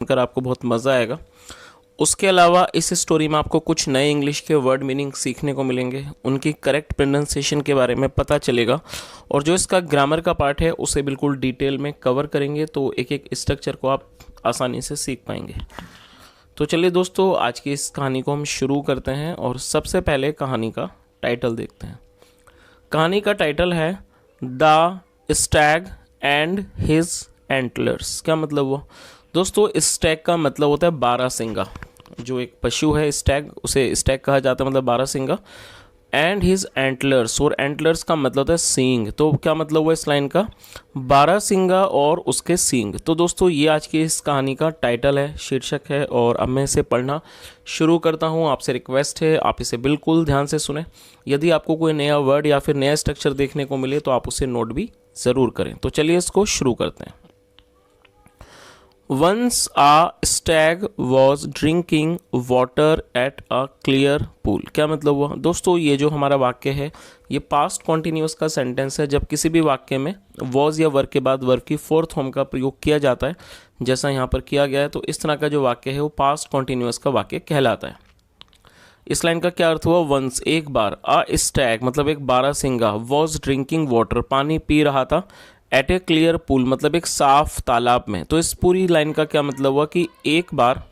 सुनकर आपको बहुत मज़ा आएगा। उसके अलावा इस स्टोरी में आपको कुछ नए इंग्लिश के वर्ड मीनिंग सीखने को मिलेंगे, उनकी करेक्ट प्रोनाउंसिएशन के बारे में पता चलेगा और जो इसका ग्रामर का पार्ट है उसे बिल्कुल डिटेल में कवर करेंगे, तो एक एक स्ट्रक्चर को आप आसानी से सीख पाएंगे। तो चलिए दोस्तों, आज की इस कहानी को हम शुरू करते हैं और सबसे पहले कहानी का टाइटल देखते हैं। कहानी का टाइटल है the Stag and his antlers. क्या मतलब हुआ दोस्तों? स्टैग का मतलब होता है बारहसिंगा। जो एक पशु है स्टैग, उसे स्टैग कहा जाता है, मतलब बारहसिंगा। एंड हिज एंटलर्स, और एंटलर्स का मतलब होता है सींग। तो क्या मतलब हुआ इस लाइन का? बारहसिंगा और उसके सींग। तो दोस्तों ये आज की इस कहानी का टाइटल है, शीर्षक है, और अब मैं इसे पढ़ना शुरू करता हूँ। आपसे रिक्वेस्ट है आप इसे बिल्कुल ध्यान से सुने। यदि आपको कोई नया वर्ड या फिर नया स्ट्रक्चर देखने को मिले तो आप उसे नोट भी ज़रूर करें। तो चलिए इसको शुरू करते हैं। Once a stag was drinking water at a clear pool। क्या मतलब हुआ दोस्तों? ये जो हमारा वाक्य है ये पास्ट कॉन्टिन्यूस का सेंटेंस है। जब किसी भी वाक्य में was या वर्ब के बाद वर्ब की फोर्थ फॉर्म का प्रयोग किया जाता है, जैसा यहाँ पर किया गया है, तो इस तरह का जो वाक्य है वो पास्ट कॉन्टिन्यूस का वाक्य कहलाता है। इस लाइन का क्या अर्थ हुआ? वंस, एक बार, अ स्टैग मतलब एक बारहसिंगा, वॉज ड्रिंकिंग वाटर पानी पी रहा था, एट ए क्लियर पूल मतलब एक साफ तालाब में। तो इस पूरी लाइन का क्या मतलब हुआ कि एक बार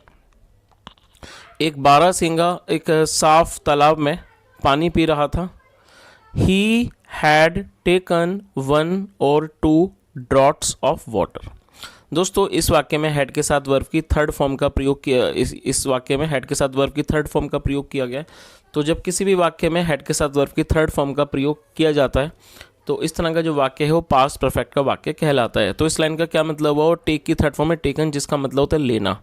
एक बारहसिंगा एक साफ तालाब में पानी पी रहा था। He had taken 1 or 2 droughts of water. दोस्तों इस वाक्य में हेड के साथ वर्ब की थर्ड फॉर्म का प्रयोग किया, इस वाक्य में हेड के साथ वर्ब की थर्ड फॉर्म का प्रयोग किया गया है। तो जब किसी भी वाक्य में हेड के साथ वर्ब की थर्ड फॉर्म का प्रयोग किया जाता है तो इस तरह का जो वाक्य है वो पास्ट परफेक्ट का वाक्य कहलाता है। तो इस लाइन का क्या मतलब हुआ? और टेक की थर्ड फॉर्म है टेकन, जिसका मतलब होता है लेना।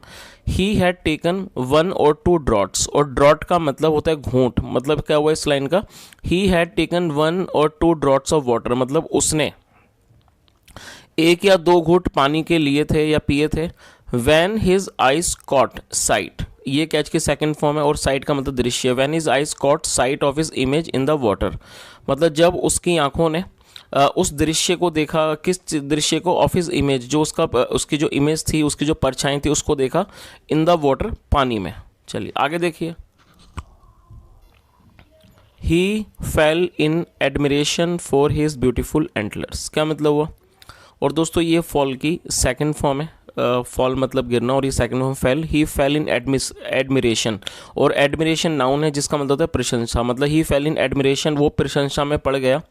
He had taken 1 or 2 droughts, और ड्रॉट का मतलब होता है घूंट। मतलब क्या हुआ इस लाइन का? He had taken 1 or 2 droughts of water, मतलब उसने एक या दो घूंट पानी के लिए थे या पिए थे। When his eyes caught sight, ये कैच की सेकंड फॉर्म है, और साइट का मतलब दृश्य। When his eyes caught sight of his image in the water, मतलब जब उसकी आंखों ने उस दृश्य को देखा। किस दृश्य को? ऑफ हिज इमेज, जो उसकी जो इमेज थी, उसकी जो परछाई थी, उसको देखा इन द वाटर पानी में। चलिए आगे देखिए। He fell in admiration for his beautiful antlers. क्या मतलब हुआ? और दोस्तों ये फॉल की सेकंड फॉर्म है। फॉल मतलब गिरना, और ये second form fail. He fell in admiration, और एडमिरेशन नाउन है जिसका मतलब होता है प्रशंसा। मतलब ही फेल इन एडमिरेशन, वो प्रशंसा में पड़ गया।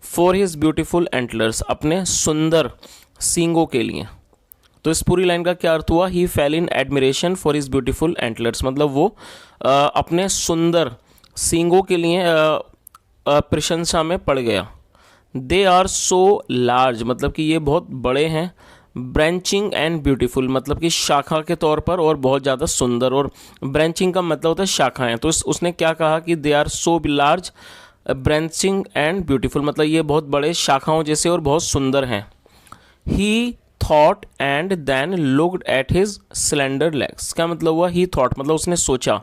फॉर हिज ब्यूटीफुल एंटलर्स, अपने सुंदर सींगों के लिए। तो इस पूरी लाइन का क्या अर्थ हुआ? He fell in admiration for his beautiful antlers, मतलब वो अपने सुंदर सींगों के लिए प्रशंसा में पड़ गया। दे आर सो लार्ज, मतलब कि ये बहुत बड़े हैं। ब्रांचिंग एंड ब्यूटीफुल, मतलब कि शाखा के तौर पर और बहुत ज़्यादा सुंदर। और ब्रांचिंग का मतलब होता है शाखाएं। तो उसने क्या कहा कि they are so large branching and beautiful, मतलब ये बहुत बड़े शाखाओं जैसे और बहुत सुंदर हैं। He thought and then looked at his slender legs. क्या मतलब हुआ? ही थॉट मतलब उसने सोचा,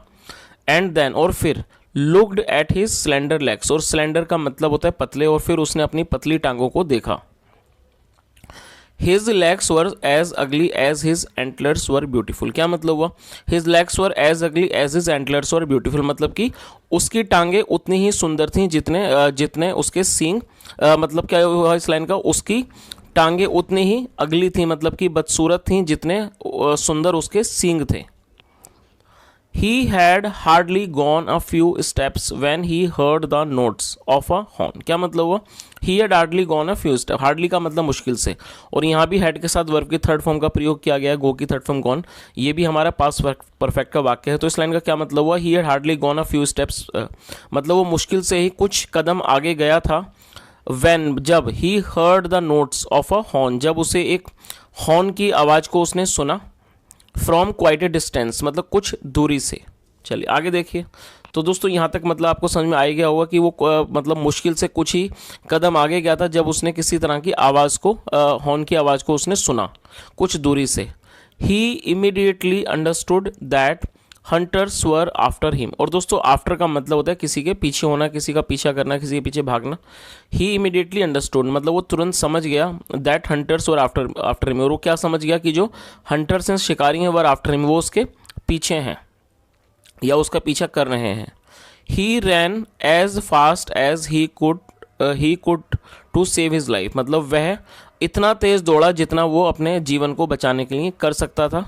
एंड देन और फिर, looked at his slender legs, और स्लेंडर का मतलब होता है पतले, और फिर उसने अपनी पतली टांगों को देखा। हिज लेग्स वर एज अगली एज हिज एंटलर्स वर ब्यूटीफुल। क्या मतलब हुआ? हिज लेग्स वर एज अगली एज हिज एंटलर्स वर ब्यूटीफुल, मतलब कि उसकी टांगे उतनी ही सुंदर थीं जितने उसके सींग। मतलब क्या हुआ इस लाइन का? उसकी टांगे उतनी ही अगली थी, मतलब कि बदसूरत थीं जितने सुंदर उसके सींग थे। He had hardly gone a few steps when he heard the notes of a horn। क्या मतलब हुआ? He had hardly gone a few steps। hardly का मतलब मुश्किल से, और यहाँ भी head के साथ वर्ब की थर्ड फॉर्म का प्रयोग किया गया है, go की थर्ड फॉर्म gone। ये भी हमारा पास्ट परफेक्ट का वाक्य है। तो इस लाइन का क्या मतलब हुआ? He had hardly gone a few steps, मतलब वो मुश्किल से ही कुछ कदम आगे गया था। when, जब, he heard the notes of a horn, जब उसे एक हॉर्न की आवाज़ को उसने सुना। फ्रॉम क्वाइट ए डिस्टेंस, मतलब कुछ दूरी से। चलिए आगे देखिए। तो दोस्तों यहाँ तक मतलब आपको समझ में आ गया होगा कि वो मतलब मुश्किल से कुछ ही कदम आगे गया था जब उसने किसी तरह की आवाज़ को, हॉर्न की आवाज़ को उसने सुना कुछ दूरी से। He immediately understood that hunters were after him. और दोस्तों आफ्टर का मतलब होता है किसी के पीछे होना, किसी का पीछा करना, किसी के पीछे भागना। ही इमीडिएटली अंडरस्टूड मतलब वो तुरंत समझ गया that hunters were after him. और वो क्या समझ गया कि जो हंटर्स हैं, शिकारी हैं, वर आफ्टर हिम, वो उसके पीछे हैं या उसका पीछा कर रहे हैं। He ran as fast as he could to save his life मतलब वह इतना तेज दौड़ा जितना वो अपने जीवन को बचाने के लिए कर सकता था।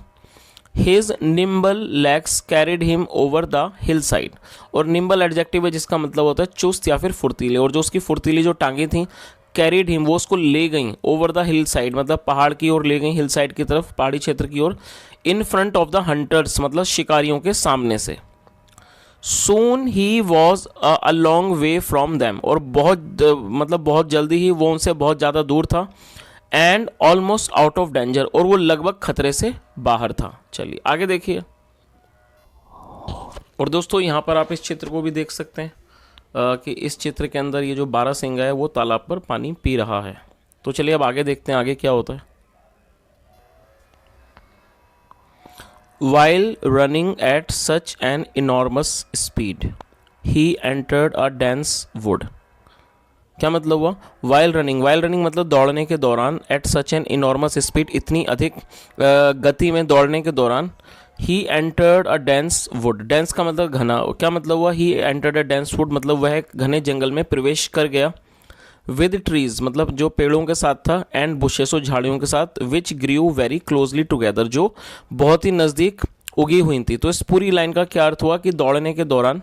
His nimble legs carried him over the hill side. और निम्बल एडजेक्टिव है जिसका मतलब होता है चुस्त या फिर फुर्तीले। और जो उसकी फुर्तीली जो टांगे थी, कैरिड हिम वो उसको ले गई ओवर द हिल साइड मतलब पहाड़ की ओर ले गई, हिल साइड की तरफ, पहाड़ी क्षेत्र की ओर। In front of the hunters मतलब शिकारियों के सामने से। Soon he was a long way from them और मतलब बहुत जल्दी ही वो उनसे बहुत ज़्यादा दूर था। And almost out of danger और वो लगभग खतरे से बाहर था। चलिए आगे देखिए। और दोस्तों यहाँ पर आप इस चित्र को भी देख सकते हैं कि इस चित्र के अंदर ये जो बारहसिंगा है वो तालाब पर पानी पी रहा है। तो चलिए अब आगे देखते हैं आगे क्या होता है। While running at such an enormous speed, he entered a dense wood. क्या मतलब हुआ? While running मतलब दौड़ने के दौरान, at such an enormous speed इतनी अधिक गति में दौड़ने के दौरान, he entered a dense wood. dense का मतलब घना। क्या मतलब हुआ? He entered a dense wood मतलब वह घने जंगल में प्रवेश कर गया। विद ट्रीज मतलब जो पेड़ों के साथ था, एंड बुशेस और झाड़ियों के साथ, विच ग्रीव वेरी क्लोजली टुगेदर जो बहुत ही नज़दीक उगी हुई थी। तो इस पूरी लाइन का क्या अर्थ हुआ कि दौड़ने के दौरान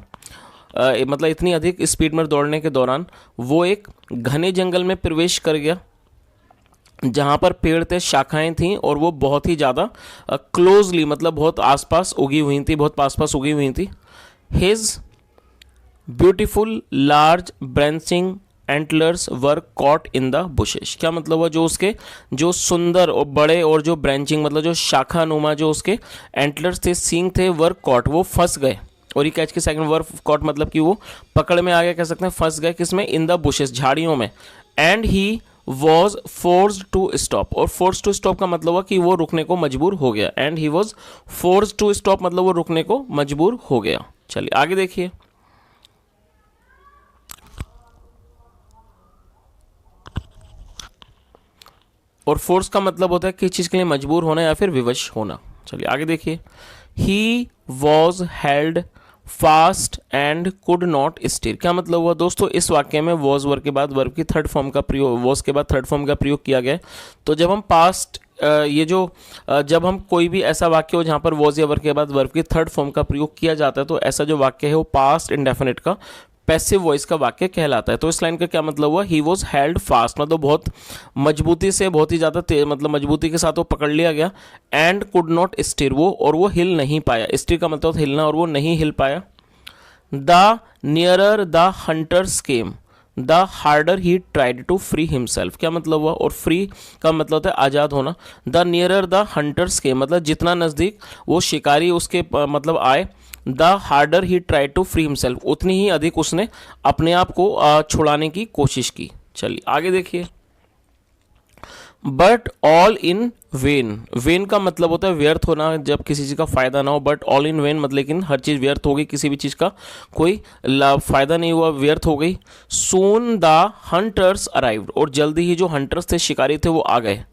मतलब इतनी अधिक स्पीड में दौड़ने के दौरान वो एक घने जंगल में प्रवेश कर गया जहाँ पर पेड़ थे, शाखाएं थीं और वो बहुत ही ज़्यादा क्लोजली मतलब बहुत आसपास उगी हुई थी, बहुत पास उगी हुई थी। His beautiful large branching antlers were caught in the bushes. क्या मतलब हुआ? जो उसके जो सुंदर और बड़े और जो ब्रांचिंग मतलब जो शाखा नुमा जो उसके एंटलर्स थे, सींग थे, वर कॉट वो फंस गए। और ये कैच के सेकंड वर कॉट मतलब कि वो पकड़ में आ गया, कह सकते हैं फंस गए। किसमें? इन द बुशेस झाड़ियों में। And he was forced to stop. और फोर्स टू स्टॉप का मतलब हुआ कि वो रुकने को मजबूर हो गया। And he was forced to stop मतलब वो रुकने को मजबूर हो गया। चलिए आगे देखिए। और फोर्स का मतलब होता है किस चीज़ के लिए मजबूर होना या फिर विवश होना। चलिए आगे देखिए। He was held fast and could not stir. क्या मतलब हुआ? दोस्तों इस वाक्य में वॉज वर्ब के बाद वर्ब की थर्ड फॉर्म का प्रयोग, वॉज के बाद थर्ड फॉर्म का प्रयोग किया गया। तो जब हम पास्ट जब हम कोई भी ऐसा वाक्य हो जहाँ पर वॉज या वर्ब के बाद वर्ब की थर्ड फॉर्म का प्रयोग किया जाता है तो ऐसा जो वाक्य है वो पास्ट इंडेफिनिट का पैसिव वॉइस का वाक्य कहलाता है। तो इस लाइन का क्या मतलब हुआ? ही वॉज हेल्ड फास्ट मतलब बहुत मजबूती से, बहुत ही ज़्यादा मतलब मजबूती के साथ वो पकड़ लिया गया। एंड कुड नॉट स्टीर और वो हिल नहीं पाया। स्टीर का मतलब हिलना, और वो नहीं हिल पाया। The nearer the hunters came the harder he tried to free himself. क्या मतलब हुआ? और फ्री का मतलब होता है आज़ाद होना। The nearer the hunters came मतलब जितना नज़दीक वो शिकारी उसके मतलब आए, the harder he try to free himself उतनी ही अधिक उसने अपने आप को छुड़ाने की कोशिश की। चलिए आगे देखिए। But all in when. When का मतलब होता है व्यर्थ होना, जब किसी चीज़ का फायदा ना हो। बट ऑल इन वेन मतलब लेकिन हर चीज़ व्यर्थ हो गई, किसी भी चीज़ का कोई फायदा नहीं हुआ, व्यर्थ हो गई। सून द हंटर्स अराइव्ड और जल्दी ही जो हंटर्स थे, शिकारी थे, वो आ गए।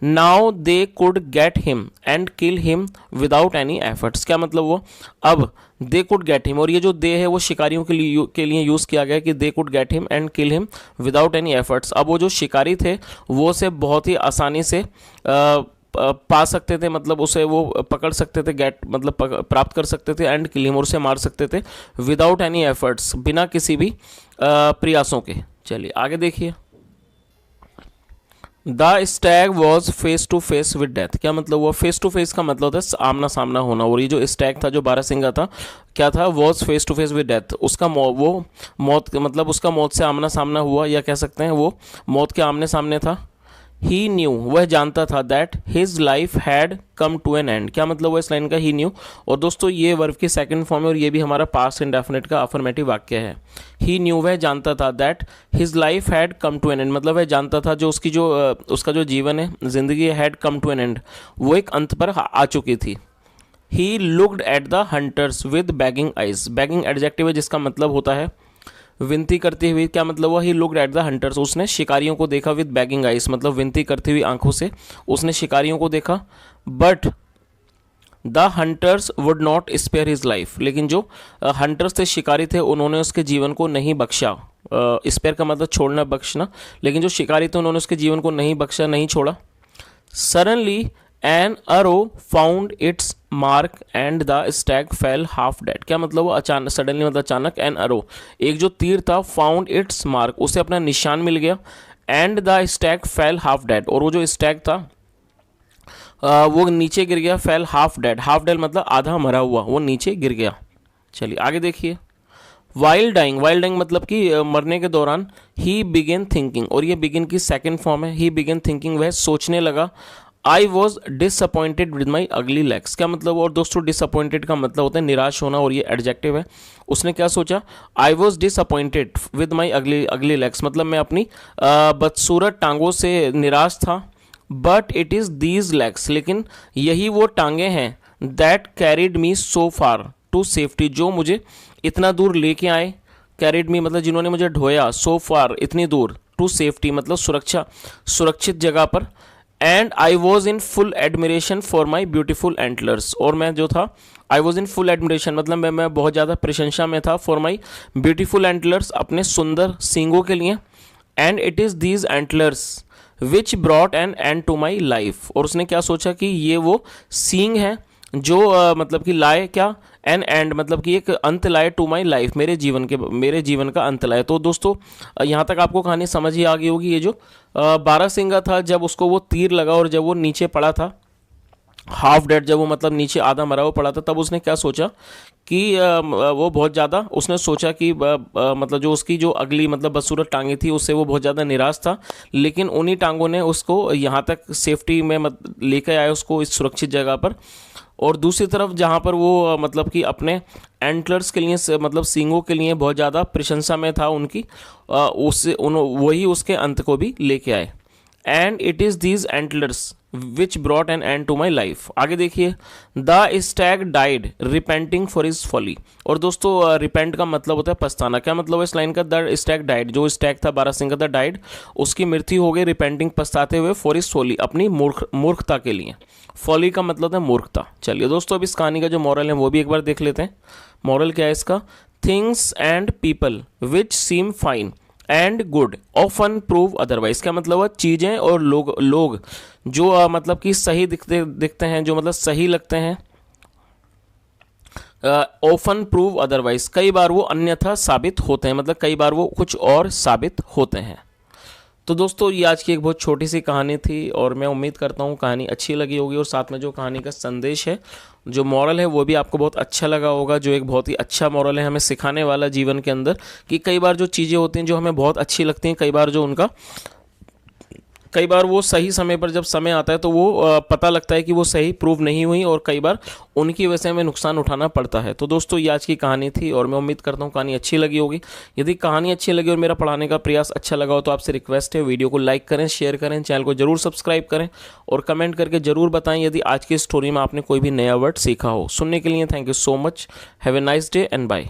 Now they could get him and kill him without any efforts. क्या मतलब वो? अब दे कुड गेट हिम, और ये जो दे है वो शिकारियों के लिए यूज़ किया गया कि they could get him and kill him without any efforts. अब वो जो शिकारी थे वो उसे बहुत ही आसानी से पा सकते थे, मतलब उसे वो पकड़ सकते थे, गेट मतलब प्राप्त कर सकते थे, एंड किल हिम और उसे मार सकते थे विदाउट एनी एफर्ट्स बिना किसी भी प्रयासों के। चलिए आगे देखिए। The stag was face to face with death. क्या मतलब हुआ? फेस टू फेस का मतलब होता है आमना सामना होना। और ये जो स्टैग था, जो बारहसिंगा था, क्या था? Was face to face with death. उसका वो मौत मतलब उसका मौत से आमना सामना हुआ, या कह सकते हैं वो मौत के आमने सामने था। ही न्यू वह जानता था that his life had come to an end. क्या मतलब हुआ इस लाइन का? He knew. और दोस्तों ये वर्ब की सेकंड फॉर्म है और ये भी हमारा पास्ट इंडेफिनिट का अफर्मेटिव वाक्य है। ही न्यू वह जानता था that his life had come to an end मतलब वह जानता था जो उसकी जो उसका जो जीवन है, जिंदगी had come to an end वो एक अंत पर आ चुकी थी। He looked at the hunters with begging eyes. Begging adjective है जिसका मतलब होता है विनती करती हुई। क्या मतलब हुआ? ही लुक्ड एट द हंटर्स, उसने शिकारियों को देखा। विद बैगिंग आइज मतलब विनती करती हुई आंखों से उसने शिकारियों को देखा। But the hunters would not spare his life, लेकिन जो हंटर्स थे, शिकारी थे, उन्होंने उसके जीवन को नहीं बख्शा। स्पेयर का मतलब छोड़ना, बख्शना, लेकिन जो शिकारी थे उन्होंने उसके जीवन को नहीं बख्शा, नहीं छोड़ा। Suddenly an arrow found its mark and the stag fell half dead. क्या मतलब वो अचानक, सडनली मतलब अचानक, एन अरो एक जो तीर था, फाउंड इट्स मार्क उसे अपना निशान मिल गया, and the stag fell half dead और वो जो स्टैग था वो नीचे गिर गया। Fail half dead, half dead मतलब आधा मरा हुआ, वो नीचे गिर गया। चलिए आगे देखिए। वाइल डाइंग, वाइल डाइंग मतलब कि मरने के दौरान। ही बिगेन थिंकिंग, और ये बिगिन की सेकंड फॉर्म है। ही बिगेन थिंकिंग, वह सोचने लगा। I was disappointed with my अगली लेग्स। क्या मतलब? और दोस्तों डिसअपॉइंटेड का मतलब होता है निराश होना, और ये एडजेक्टिव है। उसने क्या सोचा? I was disappointed with my अगली लेग्स मतलब मैं अपनी बदसूरत टांगों से निराश था। But it is these legs, लेकिन यही वो टांगे हैं, that carried me so far to safety, जो मुझे इतना दूर लेके आए। कैरिड मी मतलब जिन्होंने मुझे ढोया, सो फार इतनी दूर, टू सेफ्टी मतलब सुरक्षा, सुरक्षित जगह पर। And I was in full admiration for my beautiful antlers, और मैं जो था, I was in full admiration मतलब मैं बहुत ज़्यादा प्रशंसा में था, फॉर माई ब्यूटिफुल एंटलर्स अपने सुंदर सींगों के लिए। And it is these antlers which brought an end to my life, और उसने क्या सोचा कि ये वो सींग है जो मतलब कि लाए क्या, एन एंड मतलब कि एक अंत लाए, टू माई लाइफ मेरे जीवन का अंत लाए। तो दोस्तों यहाँ तक आपको कहानी समझ ही आ गई होगी। ये जो बारहसिंगा था, जब उसको वो तीर लगा और जब वो नीचे पड़ा था, हाफ डेड, जब वो मतलब नीचे आधा मरा हुआ पड़ा था, तब उसने क्या सोचा कि वो बहुत ज़्यादा, उसने सोचा कि मतलब जो उसकी जो अगली मतलब बदसूरत टांगे थी उससे वो बहुत ज़्यादा निराश था, लेकिन उन्हीं टांगों ने उसको यहाँ तक सेफ्टी में लेकर आए, उसको इस सुरक्षित जगह पर। और दूसरी तरफ जहाँ पर वो मतलब कि अपने एंटलर्स के लिए मतलब सींगों के लिए बहुत ज़्यादा प्रशंसा में था उनकी, वही उसके अंत को भी लेके आए। And it is these antlers which brought an end to my life. आगे देखिए। The stag died repenting for his folly, और दोस्तों रिपेंट का मतलब होता है पछताना। क्या मतलब है इस लाइन का? द स्टैग डाइड, जो स्टैग था बारहसिंगा था, डाइड उसकी मृत्यु हो गई, रिपेंटिंग पछताते हुए, फॉर हिज फॉली अपनी मूर्खता के लिए। फॉली का मतलब है मूर्खता। चलिए दोस्तों अब इस कहानी का जो मॉरल है वो भी एक बार देख लेते हैं। मॉरल क्या है इसका? Things and people which seem fine and good often prove otherwise. क्या मतलब है? चीज़ें और लोग जो मतलब कि सही दिखते हैं, जो मतलब सही लगते हैं, ऑफन प्रूव अदरवाइज कई बार वो अन्यथा साबित होते हैं, मतलब कई बार वो कुछ और साबित होते हैं। तो दोस्तों ये आज की एक बहुत छोटी सी कहानी थी, और मैं उम्मीद करता हूँ कहानी अच्छी लगी होगी, और साथ में जो कहानी का संदेश है, जो मॉरल है, वो भी आपको बहुत अच्छा लगा होगा। जो एक बहुत ही अच्छा मॉरल है हमें सिखाने वाला जीवन के अंदर, कि कई बार जो चीज़ें होती हैं जो हमें बहुत अच्छी लगती हैं, कई बार वो सही समय पर जब समय आता है तो वो पता लगता है कि वो सही प्रूव नहीं हुई, और कई बार उनकी वजह से हमें नुकसान उठाना पड़ता है। तो दोस्तों ये आज की कहानी थी, और मैं उम्मीद करता हूँ कहानी अच्छी लगी होगी। यदि कहानी अच्छी लगी और मेरा पढ़ाने का प्रयास अच्छा लगा हो तो आपसे रिक्वेस्ट है, वीडियो को लाइक करें, शेयर करें, चैनल को जरूर सब्सक्राइब करें, और कमेंट करके जरूर बताएं यदि आज की स्टोरी में आपने कोई भी नया वर्ड सीखा हो। सुनने के लिए thank you so much. Have a nice day and bye.